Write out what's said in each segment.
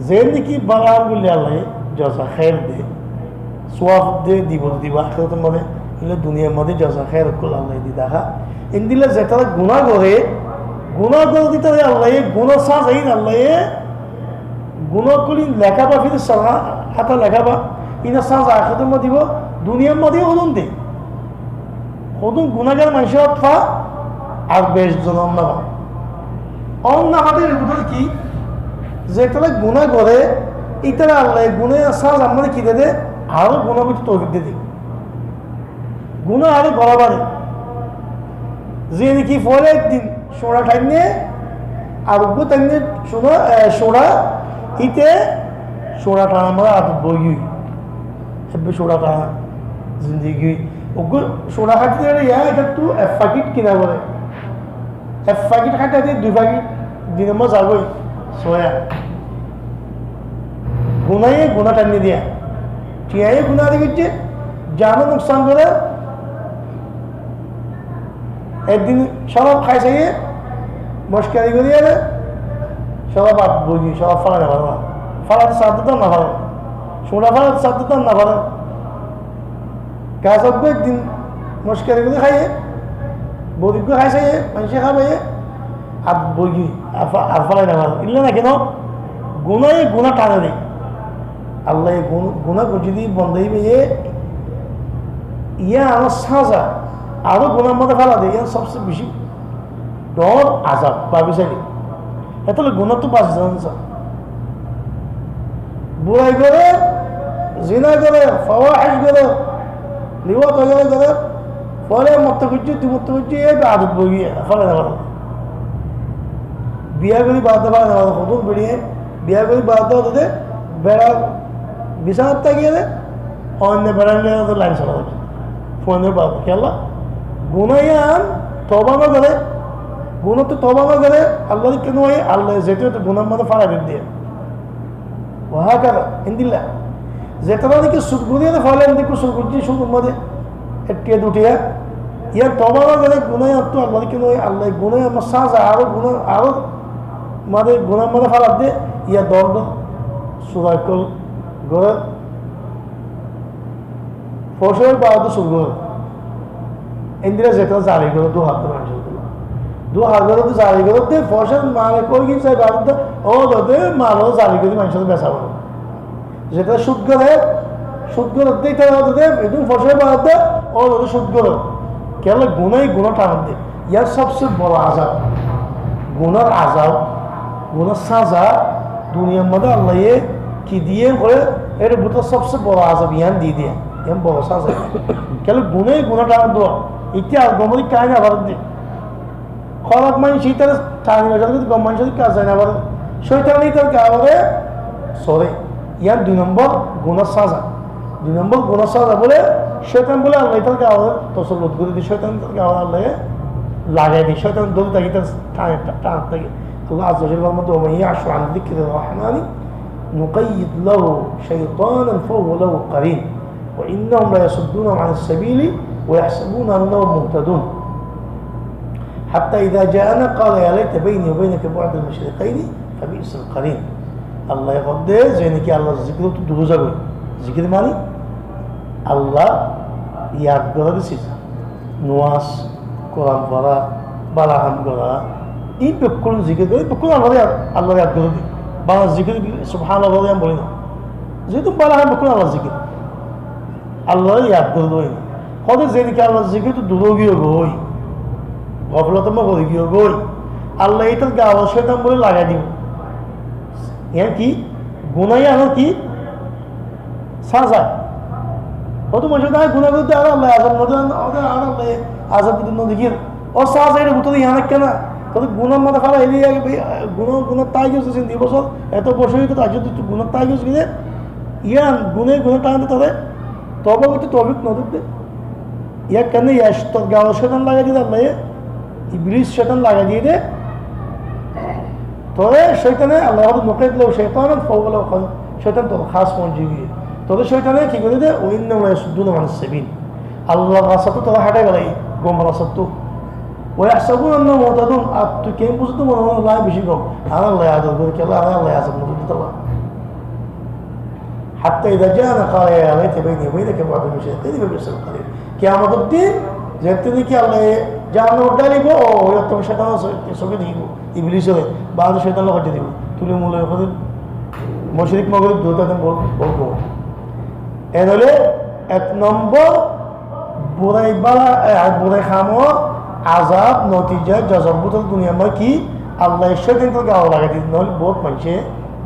যে নাকি বালাম বলে আল্লাহ জজা খের দে সোয়াব দে দিব আখেরাতের মধ্যে এগুলো দুনিয়ার মধ্যে জজা খের করল আল্লাহ দি দেখা ইন্দিলে যেটা গুণা করে দিতে আল্লাহ গুণা সাজ এই আল্লাহ গুণা করি লেখাবা ফিরে সারা হাতা লেখাবা ইনা সাজ আখেরাতের মধ্যে দিব দুনিয়ার মধ্যে হদন দে হদন গুণাগার মানুষের অথবা আর বেশ জনম না অন্য হাতের উদাহরণ কি যে তারা গুণা করে ইতারা আল্লাহ গুণে সাজ আমাদের কি দে আরো গুণা করতে তৌফিক দিয়ে দিই গুণা আরো বরাবরে যে নাকি ফলে একদিন সোনা টাইমে আর উগ্র টাইমে সোনা ইতে সোনা টানা আমরা আদত বই হেব্বে সোনা টানা জিন্দিগি উগ্র সোনা খাটি এটা তো এক প্যাকেট কিনা বলে এক প্যাকেট খাটি দিয়ে 2 প্যাকেট দিনের মধ্যে যাবই সোয়া গুনাইয়ে গুণা টানিয়ে দিয়া টিয়াই গুণা দিচ্ছে জানো নুকসান করে একদিন সব খাই চাইয়ে মস্কারি করে যাবে সব আপ বই সব ফালা না ভালো ফালাতে সাথে তো না ভালো সোনা ফালাতে সাথে তো না ভালো গাছ একদিন মস্কারি করে খাইয়ে বদিক খাই চাইয়ে মানুষে খাবে আর বই আর ফালাই না ভালো ইলে না কেন গুণাই গুণা টানে দেয় আল্লাহ গুণা যদি বন্ধ হইবে ইয়া আমার সাজা আরো গুণার মধ্যে ফেলা দেয় ইয়া সবচেয়ে বেশি ডর আজাব ভাবি চাইলে এত গুণা তো বাঁচ জানছে বুড়াই করে জিনা করে ফাওয়াহিশ করে লিওয়াত করে ফলে মরতে করছি তুই মরতে করছি এই আদত বই ফলে না ভালো বিয়া করি বাদ দেওয়া না কত বেরিয়ে বিয়া করি বাদ দেওয়া তাদের বেড়া বিছানার তাকিয়ে অন্য বেড়ালে লাইন চালা হচ্ছে ফোনের বাদ খেলা গুনাইয়ান তবানো করে গুণ তো তবানো করে আল্লাহ কেন হয় আল্লাহ যেতে তো গুণার মধ্যে ফাড়া দিয়ে ওহা কার হিন্দিল্লা যেটা নাকি সুখ গুনিয়ে ফলে দেখো সুখ গুনছি সুখের মধ্যে একটিয়া দুটিয়া ইয়ার তবানো করে গুনাই তো আল্লাহ কেন হয় আল্লাহ গুনাই আমার সাজা আরো গুণ আরো মাদের গুণার মধ্যে ফাড়া দিয়ে ইয়া দর্দ সুরাকল গড়ে ফসলের পাওয়া শুরু করে ইন্দিরা যেটা জারি করে 2 হাত করে মানুষের 2 হাত করে তো জারি করতে ফসল মালে করে কি চাই বাদ ও দতে মালও জারি করে মানুষের বেচা বলে যেটা সুদ করে দিতে হবে একদম ফসলের পাওয়া ও দতে সুদ করে কেন গুণাই গুণা টান দে ইয়ার সবচেয়ে বড় আজাব গুণার আজাব গুণার সাজা দুনিয়ার মধ্যে আল্লাহ কি দিয়ে করে এর ভিতরে সবচেয়ে বড় আজাব ইয়ান দিয়ে দিয়ে ইয়ান বড় সাজা কেন গুণে গুণা টানা দেওয়া ইতিহাস গমরি কাজ আবার দিয়ে খরাক মানুষ তার টানি গম মানুষের কাজ যায় না আবার শৈতানি তার কারণে সরে ইয়ার 2 নম্বর গুণার সাজা 2 নম্বর গুণার সাজা বলে শৈতান বলে আল্লাহ তার কারণে তসল্লুত করে দিই শৈতান তার কারণে আল্লাহ লাগাই দিই শৈতান দৌড় থাকি তার টান থাকে আল্লাহ আজ্জাল মধ্যে ইয়াশু আন যিকরির রহমানি نقيد له شيطانا فهو له قرين وإنهم لا يصدونهم عن السبيل ويحسبون أنهم مهتدون حتى إذا جاءنا قال يا ليت بيني وبينك بعد المشرقين فبئس القرين الله يقدر زينك الله ذكر تدوزا ذكر ماني الله يقدر بسيط نواس قرآن فرا بلاهم قرآ إيه بكل ذكر بكل الله يقدر বাংলা জিকির সুবহানাল্লাহ বলে আমি বলি না যেহেতু বলা হয় বকুল আল্লাহ জিকির আল্লাহ ইয়াদ করে দেয় কত যেদিকে আল্লাহ জিকির তো দূর গিয়ে গই গফলতম করে গিয়ে গই আল্লাহ এটার গাওয়া শয়তান বলে লাগাই দিব ইয়ার কি গুনাই আনো কি সাজা কত মানুষ তাই গুণা করতে আর আল্লাহ আজাব নদী আর আল্লাহ আজাব নদী গিয়ে ও সাজা এটা ভিতরে ইহান কেনা তবে গুণের মাথা খারাপ এড়িয়ে গুণের তাই গেছে 2 বছর এত বছর হইতে তাই যদি গুণের তাই গেছে কিনে ইয়ান গুণের টানতে তবে তবে হইতে তবিক নদীতে ইয়া কেন ইয়াস তোর গাওয়া শয়তান লাগাই দিয়ে আল্লাহ ইবলিস শয়তান লাগাই দিয়ে দে তবে শয়তানে আল্লাহ মুখে দিলেও শয়তান ফওলা শয়তান তোর খাস মঞ্জি গিয়ে তবে শয়তানে কি করে দে ওইন্না ইয়াসুদ্দুনা আনিস সাবিল আল্লাহ রাস্তা তো হাঁটাই গেলাই গোমরা রাস্তা ويحسبون أنهم مهتدون أتو كيف بوزتو من الله بشيء قوم أنا الله يعذب ذلك الله أنا الله يعذب مدود الله حتى إذا جاءنا قال يا ليت بيني وبينك بعد المشرقين فبئس القرين কিয়ামত দিন যেতে দেখি আল্লাহ জাহান্নাম ডালিব ও তো শয়তান সঙ্গে দিব ইবলিস হবে বাদ শয়তান লোক দিব তুলে মূল হবে মুশরিক মগরিব দুটাতে বলবো এর হলে এক নম্বর বুড়াই বালা বুড়াই খামো আজাব নতিজা জজবুত দুনিয়া মা কি আল্লাহ শয়তান তো গাও লাগাই দিন নহলে বহুত মানুষে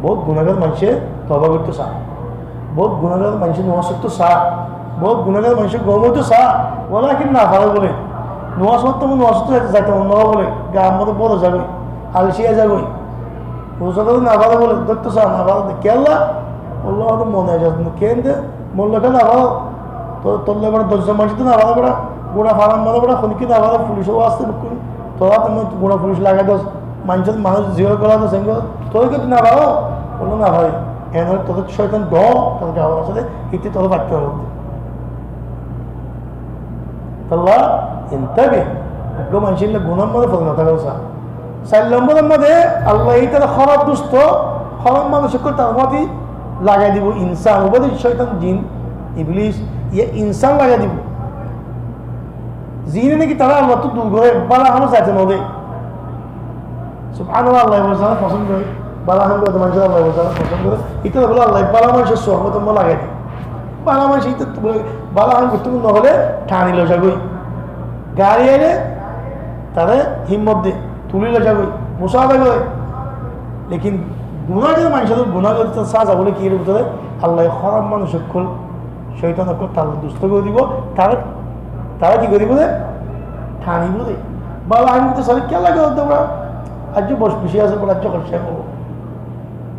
বহুত গুনাহগার মানুষে তওবা করতে চায় বহুত গুনাহগার মানুষের নামাজ তো চায় বহুত গুনাহগার মানুষের গমও তো চায় বলা কি না ভালো বলে নামাজ পড়তে নামাজ তো যাইতে মন বলে গার মধ্যে বড় যাবে আলসিয়া যাবে রোজাটা না ভালো বলে দেখতে চায় না ভালো কেল্লা বললো আমাদের মনে হয় যাচ্ছে কেন দে মূল্যটা না ভালো তো তোর এবার 10 জন মানুষ তো না ভালো পড়া গোড়া ফার্ম মনে পড়া খুনকি না ভালো পুলিশও আসতে তোরা তুমি গোড়া পুলিশ লাগাই দোস মানুষের মানুষ জিরো করা তো সেঙ্গ তোর কিন্তু না ভালো বললো না ভাই এন তোদের শয়তান দ তোদের আবার আসলে ইতি তোর বাক্য হবে আল্লাহ ইনতাবে গো মানুষের গুনার মধ্যে ফল না থাকা উচিত 4 নম্বরের মধ্যে আল্লাহ এইটা খারাপ দুষ্ট খারাপ মানুষকে তার মধ্যে লাগাই দিব ইনসান উপরে শয়তান জিন ইবলিস ইয়ে ইনসান লাগাই দিব জিনে নাকি তারা আল্লাহ তো দূর করে বালা হানো যাইতে নদে সুবহানাল্লাহ আল্লাহ বলছেন পছন্দ করে বালা হানো কত মানুষ আল্লাহ বলছেন পছন্দ করে এটা বলে আল্লাহ বালা মানুষের সহমত লাগাই দিই বালা মানুষ এটা বালা হানো করতে না হলে ঠানি লো যাগই গাড়ি এনে তারা হিম্মত দে তুলি লো যাগই মুসাফা করে লেকিন গুনাহগার মানুষের গুনাহগার সাজা বলে কি এর ভিতরে আল্লাহ খারাপ মানুষের খোল শয়তান তার দুষ্ট করে দিব তারা কি করে বলে ঠানি বলে বাবা আমি তো সালে কে লাগে তোমরা আজ বস পিছিয়ে আছে রাজ্য করছে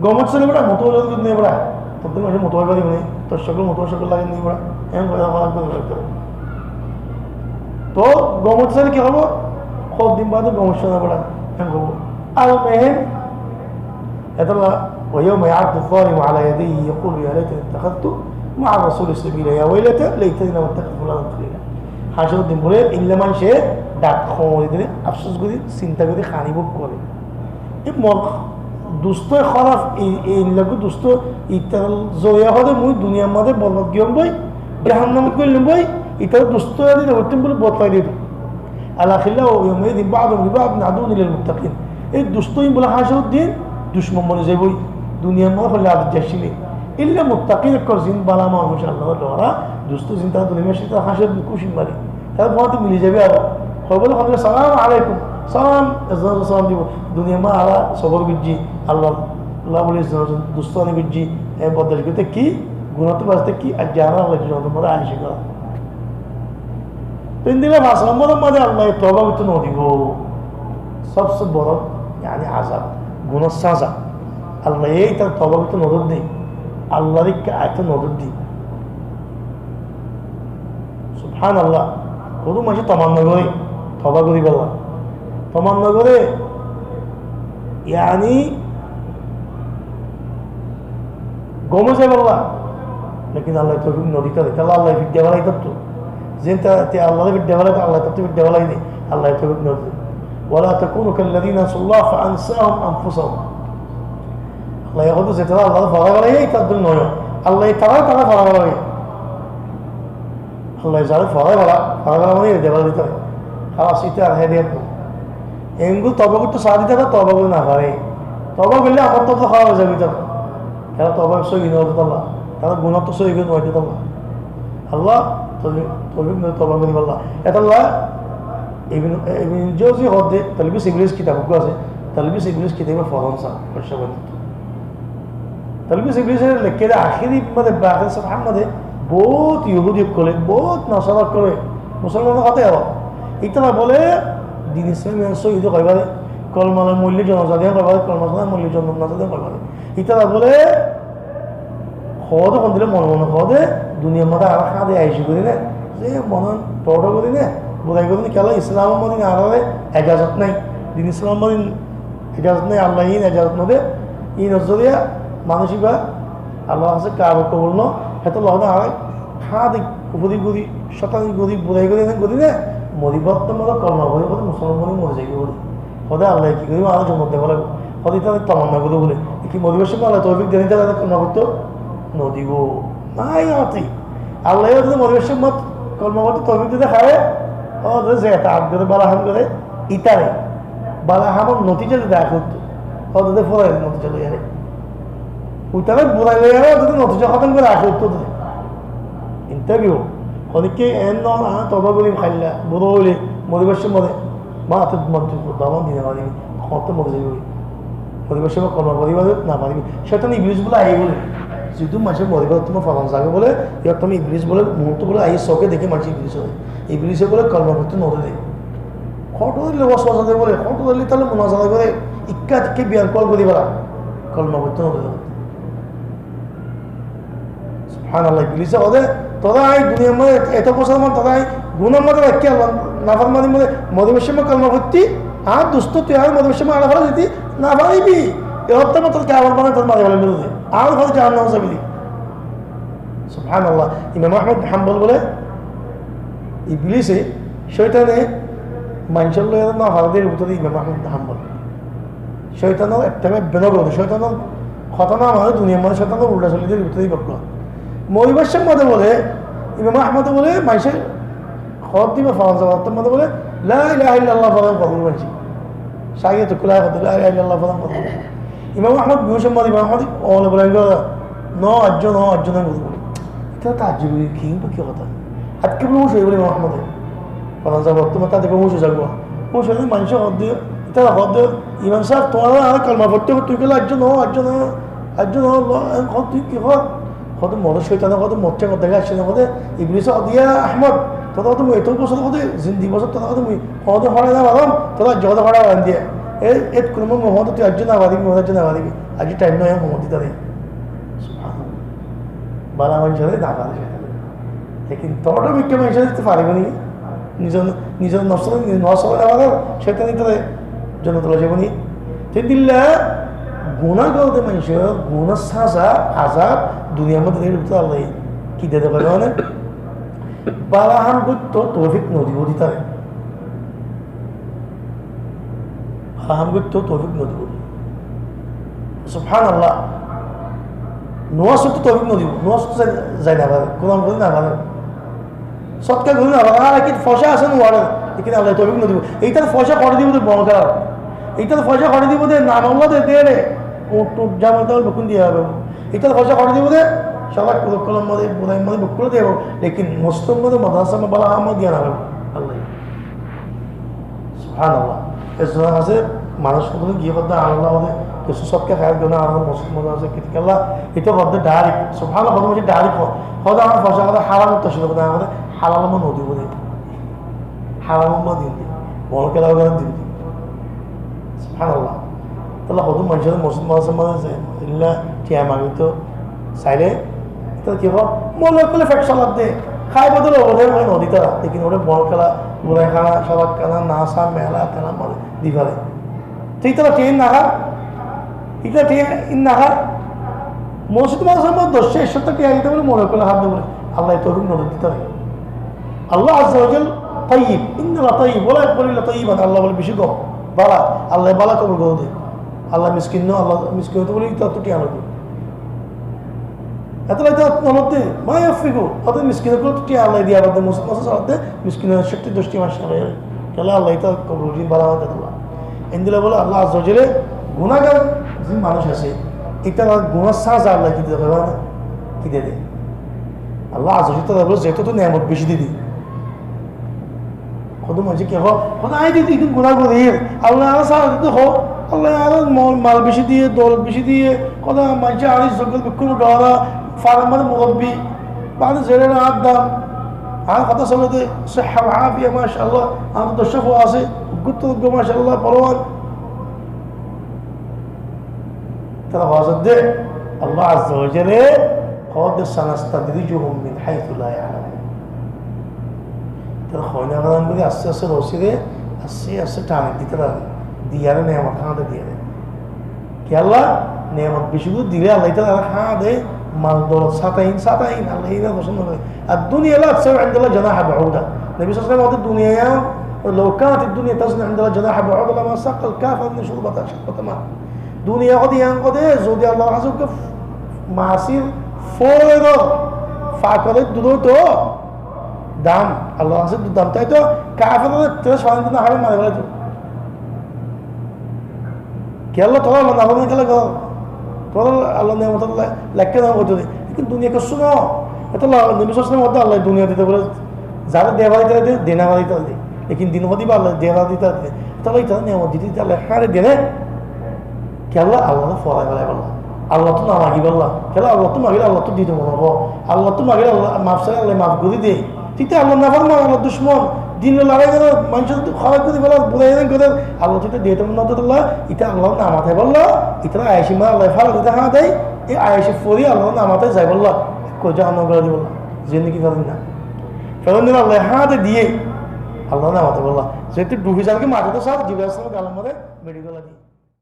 গমত ছেলে বড়া মতো নেই বড়া তোদের মাঝে মতো বাড়ি নেই তোর সকল মতো সকল লাগে নেই বড়া এমন করে তো গমত ছেলে কি হবো খুব দিন বাদে গমত শোনা বড়া এমন হবো আর মেহেন এতলা ويوم يعض الظالم على يديه يقول يا ليتني اتخذت مع الرسول سبيلا يا ويلتى ليتني لم اتخذ فلانا خليلا হাসর দিন বলে ইল্লে মানুষে ডাক খোঁজে আফসোস করি চিন্তা করে খানি ভোগ করে এই দুস্থ খারাপ এই লাগু দুস্থ ইতার জয়া হলে মুই দুনিয়ার মধ্যে বরবাদ গিয়ম বই জাহান্নাম করলাম বই ইতার দুস্থ দিন ওইটাম বলে বদলাই দিল আলাখিল্লাহ ও ইয়াউমাইদিন বা'দুহুম লিবা'দিন আদুউন লিল মুত্তাকিন এই দুস্থই বলে হাসর দিন দুশ্মন বলে যাবই দুনিয়ার মধ্যে হলে আদ যাচ্ছিলি ইল্লা মুত্তাকিন কর জিন বালা মানুষ আল্লাহর দ্বারা দুস্থ চিন্তা দুনিয়ার সাথে হাসর খুশি মারি তার মতো মিলে যাবে আর বলে বলে সালাম আলাইকুম সালাম সালাম দিব দুনিয়া মা আলা সবর গুজি আল্লাহ আল্লাহ বলে দুস্তানি গুজি বদাস করতে কি গুণাতে বাঁচতে কি আর জানা আল্লাহ মধ্যে আইসি করা 3 দিনে 5 নম্বরের মধ্যে আল্লাহ তওবা করতে ন দিব সবচেয়ে বড় yani আযাব গুনাহ সাজা আল্লাহ এই তার তওবা করতে নজর দেই আল্লাহর কি আয়াতে নজর দিই সুবহানাল্লাহ কোনো মাসে তামান্না করে তওবা করি বলা তামান্না করে ইয়ানি গমে যায় বলা লেকিন আল্লাহ তো নদীটা দেখে আল্লাহ বিদ্যা বলাই তো যেটা আল্লাহ বিদ্যা বলাই আল্লাহ তো বিদ্যা বলাই নেই আল্লাহ তো নদী ولا تكونوا كالذين نسوا الله فأنساهم أنفسهم الله يقول যেটা আল্লাহ ফারা বলাই তাদের নয় আল্লাহ তারা ফারা বলাই আল্লাহ যারা ফারা মানে দেওয়া দিতে হয় খালাস এটা আর হেদে এগুলো তবা করতে সাথে দিতে হবে তবা করে না পারে তবা করলে আমার তো খাওয়া হয়ে যাবে তার খেলা তবা সহি নয় আল্লাহ তারা গুণার তো সহি নয় আল্লাহ আল্লাহ তবা করি আল্লাহ এটা আল্লাহ যে হদে তালবিস ইংলিশ কিতাব আছে তালবিস ইংলিশ কিতাবের ফরনসা পরিষেবাদিত তালবিস ইংলিশের লেখে আখিরি মধ্যে বাকির সব মধ্যে বহুত ইহুদি করে বহুত নসারা করে মুসলমানের কথা এটা বলে দিন ইসলাম শহীদ কইবারে কলমালের মূল্য জনজাতি কইবারে কলমালের মূল্য জনজাতি কইবারে এটা বলে খদ কোন দিলে মনে মনে খদে দুনিয়ার মধ্যে আর খাদে আইসি করি না যে মনন পড় করি না বোঝাই করি কেলা ইসলামের মধ্যে আর এজাজত নাই দিন ইসলামের মধ্যে এজাজত নেই আল্লাহ এজাজত নদে ই নজরিয়া মানসিক আল্লাহ আছে কারো কবল ন হেতো লহদা হয় খাদি উপদি গদি শতানি গদি বোঝাই করি গদি না মরিবত্ত মতো কর্ম করি বলে মুসলমান মরে যাই বলে হদে আল্লাহ কি করি আরো জন্ম দেওয়া লাগবে হদে তাদের তমান্না করে বলে কি মরিবের সঙ্গে আল্লাহ তৌফিক দেন তাদের কর্ম করতো নদী গো নাই অতি আল্লাহ যদি মরিবেশের মত কর্মগত তৌফিক দিতে খায় ও যে তাপ করে বালাহাম করে ইতারে বালাহামর নতিজা যদি দেখা করতো ও তাদের ফোরাই নতিজা লই আরে উইতারে বুড়াই লই আরে যদি নতিজা খতম করে আসে উত্তর দেয় ইন্টারভিউ অনেকে এন তবা করি খাইলা বুড়ো হইলে মরিবেশের মধ্যে মা হাতে মন্ত্রী দামান দিনে পারিবি কত মরে যাবি মরিবেশের কর্ম পরিবারে না পারিবি সেটা ইংলিশ বলে আই বলে যেহেতু মানুষের মরিবার তোমার ফলন যাবে বলে এবার তুমি ইংলিশ বলে মুহূর্ত বলে আই চোখে দেখে মানুষ ইংলিশ হয় ইংলিশে বলে কর্ম করতে নদী দেয় খটো দিলে বসবাস দেয় বলে খটো দিলে তাহলে মোনাজারা করে ইক্কা টিকে বিয়ার কল করি বেলা কর্ম করতে নদী দেয় হ্যাঁ আল্লাহ ইংলিশে ওদের তোরা আই দুনিয়ার মধ্যে এত বছর আমার তোরা আই গুণের মধ্যে রাখি আল্লাহ নাফার মানির মধ্যে মধুবেশের কর্ম করতি আর দুস্থ তুই আর মধুবেশের আলা ভালো যেতি না পারিবি এবার তো তোর কেমন বানায় তোর মাঝে ভালো বেরোতে আর ভালো জাহান নাম যাবি সুবহানাল্লাহ ইমাম আহমদ হাম্বল বলে ইবলিসে শয়তানে মানুষের লয়ে না ভারতের উত্তরে ইমাম আহমদ হাম্বল শয়তানের একটা বেনগর শয়তানের ঘটনা মানে দুনিয়ার মানে শয়তানের উল্টা চলিদের উত্তরেই বকল মরিবাসের মধ্যে বলে ইমাম আহমদ বলে মানুষের খত দিবে ফরান্সা মধ্যে বলে লা ইলাহা ইল্লাল্লাহ ফরান কবুল মানছি সাইয়ে তো কুলা কথা লা ইলাহা ইল্লাল্লাহ ফরান কবুল ইমাম আহমদ বিহসম ইমাম আহমদ ওলে বলেন ন আজ্জনের বলি এটা তো আজ্জ কি কি কথা আজকে বলে মুশ বলে ইমাম আহমদ ফরান্সা বর্তমানে তাদের মুশে যাবো মুশ হলে মানুষ হদ দিয়ে এটা হদ ইমাম সাহেব তোমার আর কালমা পড়তে তুই গেলে আজ্জন তুই কি হদ কত মদের শৈতানে কত মরছে কত দেখা আসছে না কত ইবলিসে অদিয়া আহমদ তোরা কত এত বছর কত জিন্দি বছর তোরা কত হদ হরে না বাবাম তোরা জগত হরা বান দিয়ে এর কোনো মহদ তুই আজ না বাদিবি মহাজ না বাদিবি আজ টাইম নয় মহদ দিতে দেয় বালা মানুষের না পারে লেকিন তোরটা বিজ্ঞ মানুষের দিতে পারবে নি নিজের নসল সেটা নিতে জন্য তোলা যাবো নি ঠিক দিল্লা গুণা করতে মানুষের গুণার সাজা আজাব দুনিয়ার মধ্যে ঢুকতে আল্লাহ কি দিতে পারে মানে বালাহান করতো তৌফিক নদী দিতে পারে বালাহান করতো তৌফিক নদী সুবহানাল্লাহ নোয়াজ তো তৌফিক নদী নোয়াজ তো যাই না পারে কোরআন করে না পারে সৎকার ঘুরে না পারে আর কি ফসা আছে নোয়ারে এখানে আল্লাহ তৌফিক নদী এইটার ফসা করে দিব তো বড় করার এইটার ফসা করে দিব দে নাম আল্লাহ দে রে টোট জামাল তাহলে বকুন দিয়ে হবে এটার ফসা করে দিব দে সবাই কলম মধ্যে বোধাই মধ্যে বুক করে দেবো লেকিন মুসলিম মধ্যে মাদ্রাসা বালা আহমদ দিয়ে না আল্লাহ সুবহানাল্লাহ এর জন্য আছে মানুষ কখনো গিয়ে করতে আল্লাহ আমাদের কিছু সবকে খায় জন্য আমাদের মুসলিম মধ্যে আছে কিন্তু আল্লাহ এটা করতে ডাইরেক সুবহানাল্লাহ কথা বলছি ডাইরেক হয়তো আমার ফসা কথা হারাম তো ছিল বোধ আমাদের হালাল নদী বোধ হারাম দিন বড় কেলা দিন সুবহানাল্লাহ তাহলে হয়তো মানুষের মসজিদ মাদ্রাসার মধ্যে এগুলা টিয়া মাগি তো চাইলে তো কি হয় মনে করলে ফ্যাট সালাদ দে খাই বদলে ওদের হয় নদীতে লেকিন ওটা বড় খেলা বুড়াই খানা সবাক খানা নাচা মেলা তেলা মানে দি ফেলে ঠিক তারা ট্রেন নাহা এটা ট্রেন নাহা মসজিদ মাদ্রাসার মধ্যে 10 টিয়া দিতে বলে মনে করলে হাত দেবো আল্লাহ তরুণ নদী দিতে হয় আল্লাহ আজ্জাওয়াজাল তাইয়িব ইন্নাল্লাহ তাইয়িব ওয়া লা ইয়াকবালু ইল্লা তাইয়িবান আল্লাহ বলে বেশি কম বালা আল্লাহ বালা কবুল করে দেয় আল্লাহ মিসকিন ন আল্লাহ মিসকিন হতে বলি তত টিয়া নদী এত লাইতে নলতে মাই আফ্রিকো অত মিসকিন করে তো টিয়া আল্লাহ দিয়া বাদে মুসলিম মাসে সালাতে মিসকিন 70-10টি মাস করে কেলা আল্লাহ এটা কবুল দিন বালা হতে আল্লাহ ইন্দিলা বলে আল্লাহ আজ্জাওয়াজাল গুনাহগার যে মানুষ আছে এটা গুনাহ সাজা আল্লাহ কি দিতে পারে না কি দেবে আল্লাহ আজ্জাওয়াজাল বলে যেহেতু তো নিয়ামত বেশি দিদি কত মানুষ কি হোক কত আই দিদি কিন্তু গুনাহ করে আল্লাহ সাজা দিতে হোক আল্লাহ আরো মাল বেশি দিয়ে দৌলত বেশি দিয়ে কত মানুষ আরো সকল বিক্ষুণ ডরা ফার্মার মুরব্বী بعد زيرنا عدام عن قطع صلاة صحة وعافية ما شاء الله عن الشف واسع قلت له ما شاء الله بروان ترى هذا الله عز وجل قد سنستدرجهم من حيث لا يعلمون ترى خونا غلام بدي أساس روسيده أساس تاني دي ترى ديارة نعمة هذا ديارة كي الله نعمة بيشوفه ديارة الله ترى هذا مال دولة ساتين الله يلا وصلنا الدنيا لا تسوي عند الله جناح بعوضة النبي صلى الله عليه وسلم الدنيا لو كانت الدنيا تزن عند الله جناح بعوضة لما سق الكافر من شربتها شربة ماء دنيا قد ينقضي زودي الله عز وجل معاصير ফোরে তো ফাঁকলে দুধ তো দাম আল্লাহ আছে দুধ দাম তাই তো কাফের তেল সাধারণত না হারে মারে ফেলে তো কে আল্লাহ তোরা আল্লাহ না খেলে গো তোরা আল্লাহ নিয়ামত লেখকে দাম করতে কিন্তু দুনিয়া করছো না এত নিমিশের মধ্যে আল্লাহ দুনিয়া দিতে বলে যারা দেওয়া দিতে দে দেনা দিতে দে লেকিন দিনবাদী বা আল্লাহ দেওয়া দিতে দে তাহলে এটা নিয়ামত দিতে আল্লাহ হারে দেনে কে আল্লাহ আল্লাহ ফলাই ফেলাই বললাম আল্লাহ তো না মাগি বললাম কেন আল্লাহ তো মাগিলে আল্লাহ তো দিতে মনে হবো আল্লাহ তো মাগিলে আল্লাহ মাফ চাই আল্লাহ মাফ করে দে তিতে আল্লাহ না পারবো আল্লাহ দুশ্মন দিন লড়াই করে মানুষের খারাপ করে বলো বুঝাই করে আল্লাহ তো দিয়ে তেমন নতুল্লাহ এটা আল্লাহ নামাতে বললো এটা আয়েসি মা আল্লাহ ফালা দিতে হা দেয় এই আয়েসি ফরি আল্লাহ নামাতে যাই বললো কোজা আন্ন করে দি বললাম যে নাকি ফেলেন না ফেলেন দিন আল্লাহ হাতে দিয়ে আল্লাহ নামাতে বললাম যেহেতু ডুবি যাকে মাথাতে সব জীবাশ্রম গালার মধ্যে মেডিকেল দিয়ে